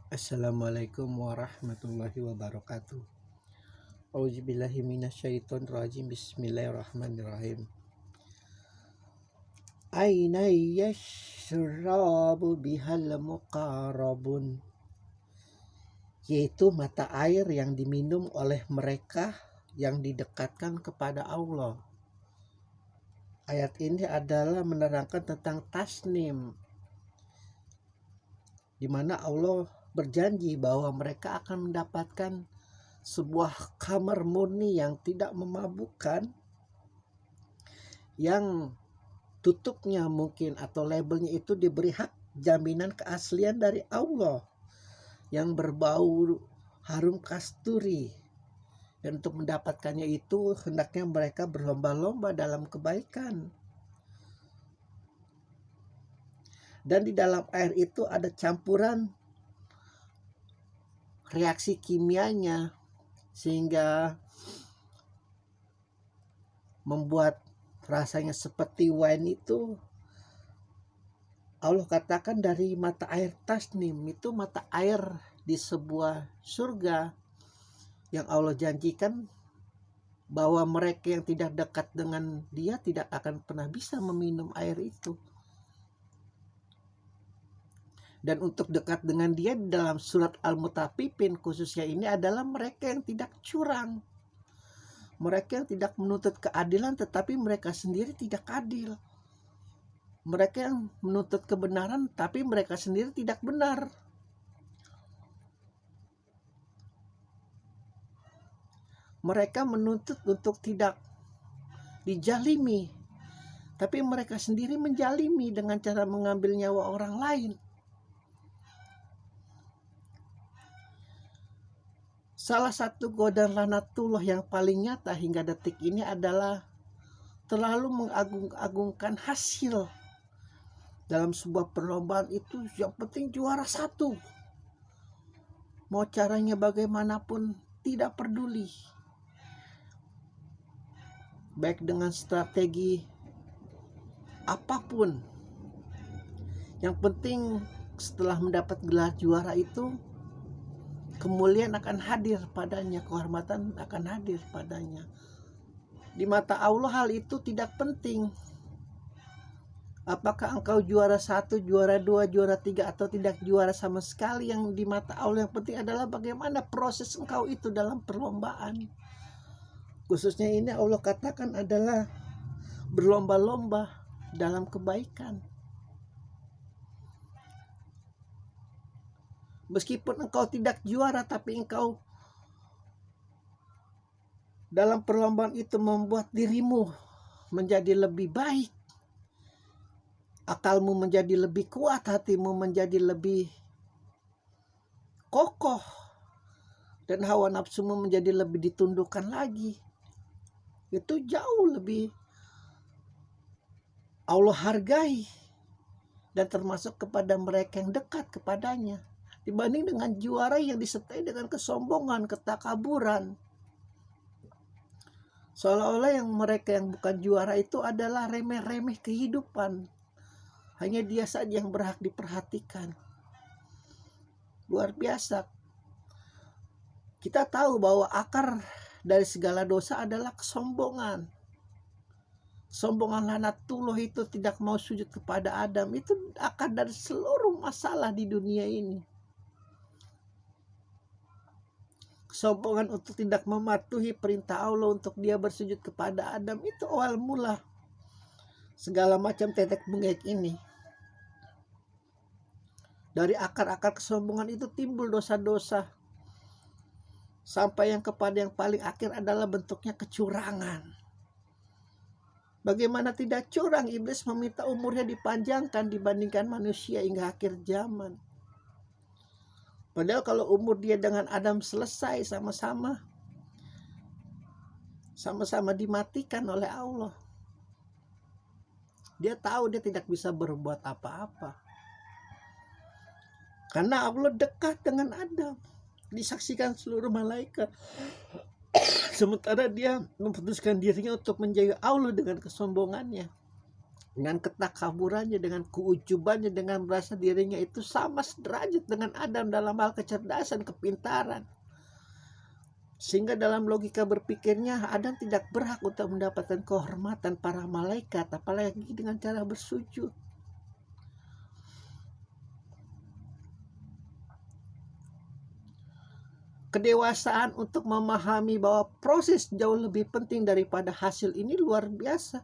Assalamualaikum warahmatullahi wabarakatuh. Auzubillahi minasyaitonirrajim. Bismillahirrahmanirrahim. Aina yashrabu bihal muqarrabun, yaitu mata air yang diminum oleh mereka yang didekatkan kepada Allah. Ayat ini adalah menerangkan tentang tasnim, di mana Allah berjanji bahwa mereka akan mendapatkan sebuah kamar murni yang tidak memabukkan, yang tutupnya mungkin atau labelnya itu diberi hak jaminan keaslian dari Allah, yang berbau harum kasturi. Dan untuk mendapatkannya itu hendaknya mereka berlomba-lomba dalam kebaikan. Dan di dalam air itu ada campuran reaksi kimianya sehingga membuat rasanya seperti wine itu. Allah katakan dari mata air tasnim, itu mata air di sebuah surga yang Allah janjikan bahwa mereka yang tidak dekat dengan Dia tidak akan pernah bisa meminum air itu. Dan untuk dekat dengan Dia dalam surat Al-Mutaffifin khususnya ini adalah mereka yang tidak curang, mereka yang tidak menuntut keadilan tetapi mereka sendiri tidak adil, mereka yang menuntut kebenaran tapi mereka sendiri tidak benar. Mereka menuntut untuk tidak dijalimi, tapi mereka sendiri menjalimi dengan cara mengambil nyawa orang lain. Salah satu godaan lanatullah yang paling nyata hingga detik ini adalah terlalu mengagung-agungkan hasil dalam sebuah perlombaan itu. Yang penting juara satu, mau caranya bagaimanapun tidak peduli, baik dengan strategi apapun. Yang penting setelah mendapat gelar juara itu, kemuliaan akan hadir padanya, kehormatan akan hadir padanya. Di mata Allah hal itu tidak penting. Apakah engkau juara 1, juara 2, juara 3 atau tidak juara sama sekali, yang di mata Allah yang penting adalah bagaimana proses engkau itu dalam perlombaan. Khususnya ini Allah katakan adalah berlomba-lomba dalam kebaikan. Meskipun engkau tidak juara, tapi engkau dalam perlombaan itu membuat dirimu menjadi lebih baik, akalmu menjadi lebih kuat, hatimu menjadi lebih kokoh, dan hawa nafsumu menjadi lebih ditundukkan lagi. Itu jauh lebih Allah hargai dan termasuk kepada mereka yang dekat kepadanya, dibanding dengan juara yang disertai dengan kesombongan, ketakaburan. Seolah-olah yang mereka yang bukan juara itu adalah remeh-remeh kehidupan, hanya dia saja yang berhak diperhatikan. Luar biasa. Kita tahu bahwa akar dari segala dosa adalah kesombongan. Sombongan lanatullah itu tidak mau sujud kepada Adam, itu akar dari seluruh masalah di dunia ini. Kesombongan untuk tidak mematuhi perintah Allah untuk dia bersujud kepada Adam, itu awal mula segala macam tetek bengek ini. Dari akar-akar kesombongan itu timbul dosa-dosa, sampai yang kepada yang paling akhir adalah bentuknya kecurangan. Bagaimana tidak curang, iblis meminta umurnya dipanjangkan dibandingkan manusia hingga akhir zaman. Padahal kalau umur dia dengan Adam selesai, sama-sama dimatikan oleh Allah. Dia tahu dia tidak bisa berbuat apa-apa, karena Allah dekat dengan Adam, disaksikan seluruh malaikat. Sementara dia memutuskan dirinya untuk menjauhi Allah dengan kesombongannya. dengan ketakaburannya, dengan keujubannya, dengan merasa dirinya itu sama sederajat dengan Adam dalam hal kecerdasan, kepintaran. Sehingga dalam logika berpikirnya Adam tidak berhak untuk mendapatkan kehormatan para malaikat, apalagi dengan cara bersujud. Kedewasaan untuk memahami bahwa proses jauh lebih penting daripada hasil ini luar biasa.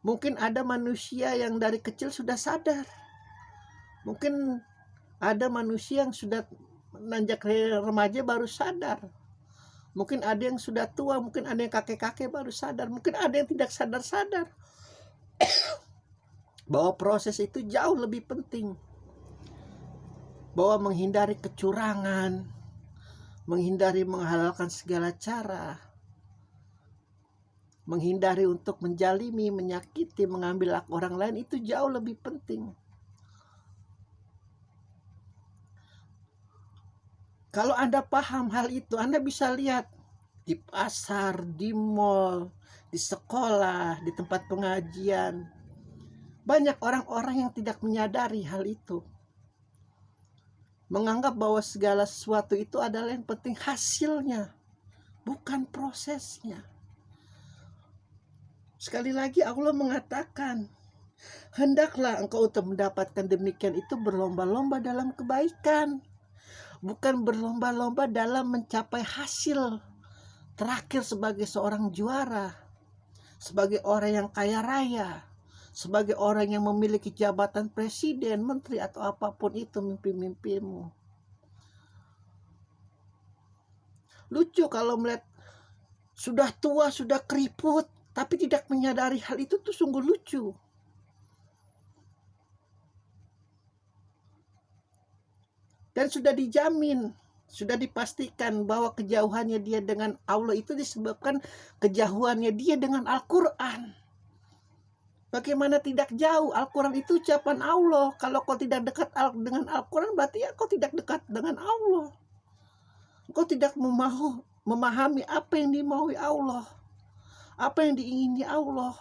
Mungkin ada manusia yang dari kecil sudah sadar. Mungkin ada manusia yang sudah menanjak remaja baru sadar. Mungkin ada yang sudah tua, mungkin ada yang kakek-kakek baru sadar. Mungkin ada yang tidak sadar-sadar bahwa proses itu jauh lebih penting. Bahwa menghindari kecurangan, menghindari menghalalkan segala cara, menghindari untuk menjalimi, menyakiti, mengambil hak orang lain itu jauh lebih penting. Kalau Anda paham hal itu, Anda bisa lihat di pasar, di mall, di sekolah, di tempat pengajian. Banyak orang-orang yang tidak menyadari hal itu. Menganggap bahwa segala sesuatu itu adalah yang penting hasilnya, bukan prosesnya. Sekali lagi Allah mengatakan, hendaklah engkau untuk mendapatkan demikian itu berlomba-lomba dalam kebaikan, bukan berlomba-lomba dalam mencapai hasil terakhir sebagai seorang juara, sebagai orang yang kaya raya, sebagai orang yang memiliki jabatan presiden, menteri, atau apapun itu mimpi-mimpimu. Lucu kalau melihat sudah tua, sudah keriput, tapi tidak menyadari hal itu tuh sungguh lucu. Dan sudah dijamin, sudah dipastikan bahwa kejauhannya dia dengan Allah itu disebabkan kejauhannya dia dengan Al-Quran. Bagaimana tidak jauh? Al-Quran itu ucapan Allah. Kalau kau tidak dekat dengan Al-Quran, berarti ya kau tidak dekat dengan Allah. Kau tidak memahami apa yang dimaui Allah, apa yang diingini Allah,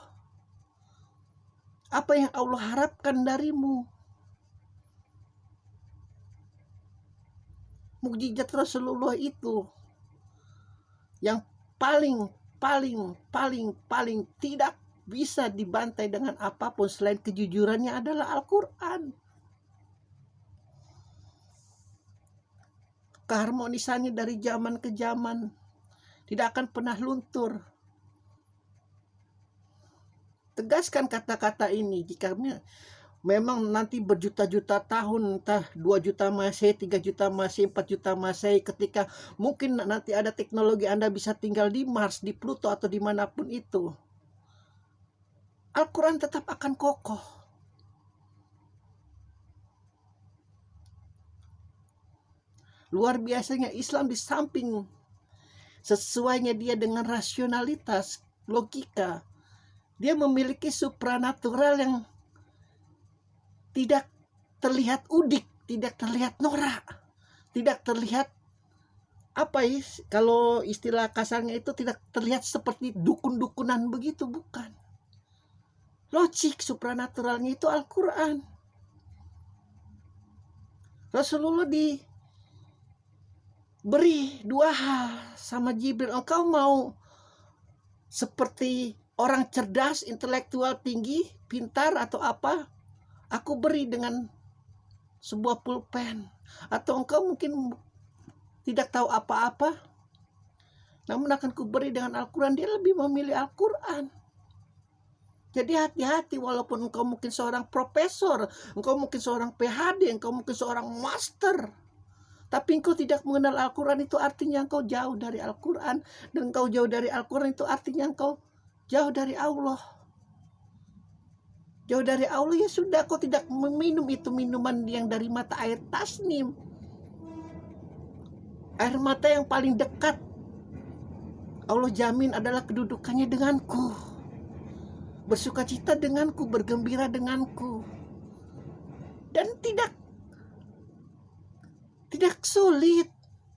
apa yang Allah harapkan darimu. Mukjizat Rasulullah itu yang paling tidak bisa dibantai dengan apapun selain kejujurannya adalah Al-Quran. Keharmonisannya dari zaman ke zaman tidak akan pernah luntur. Tegaskan kata-kata ini. Jika memang nanti berjuta-juta tahun, entah 2 juta Masehi, 3 juta Masehi, 4 juta Masehi, ketika mungkin nanti ada teknologi Anda bisa tinggal di Mars, di Pluto, atau dimanapun itu, Al-Quran tetap akan kokoh. Luar biasanya Islam di samping sesuainya dia dengan rasionalitas, logika, dia memiliki supranatural yang tidak terlihat udik, tidak terlihat norak, tidak terlihat kalau istilah kasarnya itu tidak terlihat seperti dukun-dukunan begitu, bukan. Logik supranaturalnya itu Al-Quran. Rasulullah diberi 2 hal sama Jibril. Engkau mau seperti orang cerdas, intelektual tinggi, pintar atau apa? Aku beri dengan sebuah pulpen. Atau engkau mungkin tidak tahu apa-apa, namun akan kuberi dengan Al-Quran. Dia lebih memilih Al-Quran. Jadi hati-hati, walaupun engkau mungkin seorang profesor, engkau mungkin seorang PhD, engkau mungkin seorang master, tapi engkau tidak mengenal Al-Quran, itu artinya engkau jauh dari Al-Quran. Dan engkau jauh dari Al-Quran itu artinya engkau jauh dari Allah. Jauh dari Allah, ya sudah, kau tidak meminum itu minuman yang dari mata air tasnim. Air mata yang paling dekat Allah jamin adalah kedudukannya denganku, bersukacita denganku, bergembira denganku. Dan tidak sulit,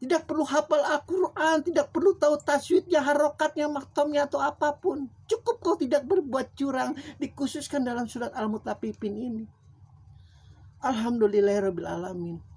Tidak perlu hafal Al-Quran, tidak perlu tahu tajwidnya, harokatnya, maktomnya, atau apapun. Cukup kau tidak berbuat curang, dikhususkan dalam surat Al-Mutaffifin ini. Alhamdulillahirabbil alamin.